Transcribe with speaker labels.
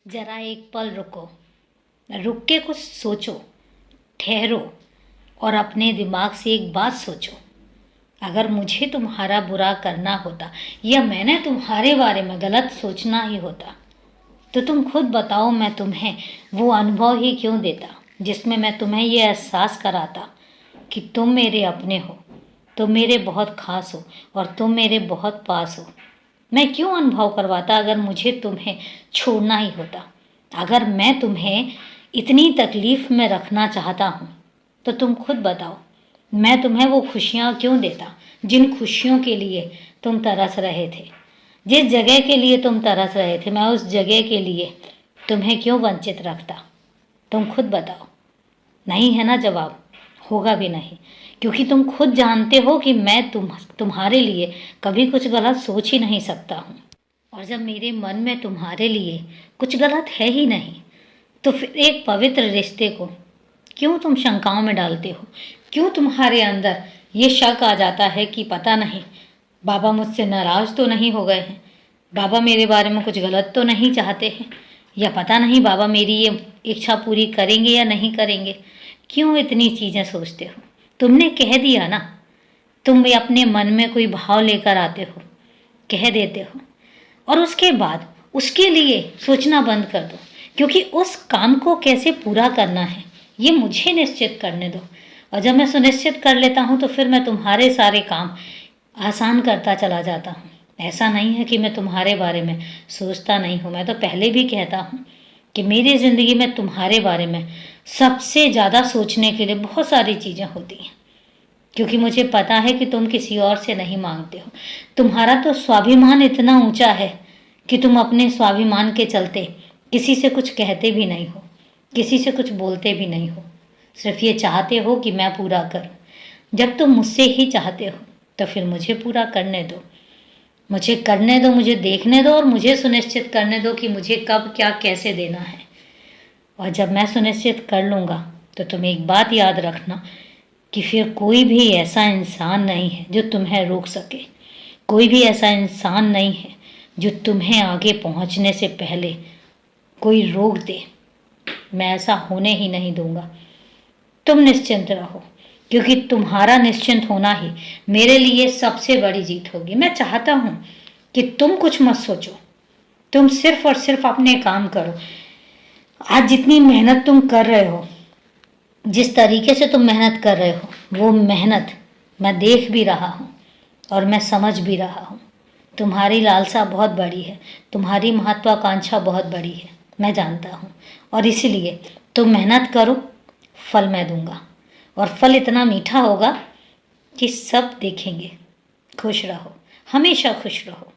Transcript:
Speaker 1: ज़रा एक पल रुको, रुक के कुछ सोचो, ठहरो और अपने दिमाग से एक बात सोचो। अगर मुझे तुम्हारा बुरा करना होता या मैंने तुम्हारे बारे में गलत सोचना ही होता तो तुम खुद बताओ, मैं तुम्हें वो अनुभव ही क्यों देता जिसमें मैं तुम्हें ये एहसास कराता कि तुम मेरे अपने हो, तुम मेरे बहुत खास हो और तुम मेरे बहुत पास हो। मैं क्यों अनुभव करवाता अगर मुझे तुम्हें छोड़ना ही होता। अगर मैं तुम्हें इतनी तकलीफ़ में रखना चाहता हूँ तो तुम खुद बताओ, मैं तुम्हें वो खुशियाँ क्यों देता जिन खुशियों के लिए तुम तरस रहे थे। जिस जगह के लिए तुम तरस रहे थे, मैं उस जगह के लिए तुम्हें क्यों वंचित रखता। तुम खुद बताओ। नहीं है ना जवाब, होगा भी नहीं, क्योंकि तुम खुद जानते हो कि मैं तुम्हारे लिए कभी कुछ गलत सोच ही नहीं सकता हूँ। और जब मेरे मन में तुम्हारे लिए कुछ गलत है ही नहीं तो फिर एक पवित्र रिश्ते को क्यों तुम शंकाओं में डालते हो। क्यों तुम्हारे अंदर ये शक आ जाता है कि पता नहीं बाबा मुझसे नाराज़ तो नहीं हो गए हैं, बाबा मेरे बारे में कुछ गलत तो नहीं चाहते हैं, या पता नहीं बाबा मेरी ये इच्छा पूरी करेंगे या नहीं करेंगे। क्यों इतनी चीज़ें सोचते हो। तुमने कह दिया ना, तुम भी अपने मन में कोई भाव लेकर आते हो, कह देते हो और उसके बाद उसके लिए सोचना बंद कर दो, क्योंकि उस काम को कैसे पूरा करना है ये मुझे निश्चित करने दो। और जब मैं सुनिश्चित कर लेता हूँ तो फिर मैं तुम्हारे सारे काम आसान करता चला जाता हूँ। ऐसा नहीं है कि मैं तुम्हारे बारे में सोचता नहीं हूँ। मैं तो पहले भी कहता हूँ कि मेरी ज़िंदगी में तुम्हारे बारे में सबसे ज़्यादा सोचने के लिए बहुत सारी चीज़ें होती हैं, क्योंकि मुझे पता है कि तुम किसी और से नहीं मांगते हो। तुम्हारा तो स्वाभिमान इतना ऊंचा है कि तुम अपने स्वाभिमान के चलते किसी से कुछ कहते भी नहीं हो, किसी से कुछ बोलते भी नहीं हो। सिर्फ ये चाहते हो कि मैं पूरा करूं। जब तुम मुझसे ही चाहते हो तो फिर मुझे पूरा करने दो, मुझे करने दो, मुझे देखने दो और मुझे सुनिश्चित करने दो कि मुझे कब क्या कैसे देना है। और जब मैं सुनिश्चित कर लूँगा तो तुम एक बात याद रखना कि फिर कोई भी ऐसा इंसान नहीं है जो तुम्हें रोक सके। कोई भी ऐसा इंसान नहीं है जो तुम्हें आगे पहुंचने से पहले कोई रोक दे। मैं ऐसा होने ही नहीं दूंगा। तुम निश्चिंत रहो, क्योंकि तुम्हारा निश्चिंत होना ही मेरे लिए सबसे बड़ी जीत होगी। मैं चाहता हूँ कि तुम कुछ मत सोचो, तुम सिर्फ और सिर्फ अपने काम करो। आज जितनी मेहनत तुम कर रहे हो, जिस तरीके से तुम मेहनत कर रहे हो, वो मेहनत मैं देख भी रहा हूँ और मैं समझ भी रहा हूँ। तुम्हारी लालसा बहुत बड़ी है, तुम्हारी महत्वाकांक्षा बहुत बड़ी है, मैं जानता हूँ। और इसीलिए तुम मेहनत करो, फल मैं दूंगा और फल इतना मीठा होगा कि सब देखेंगे। खुश रहो, हमेशा खुश रहो।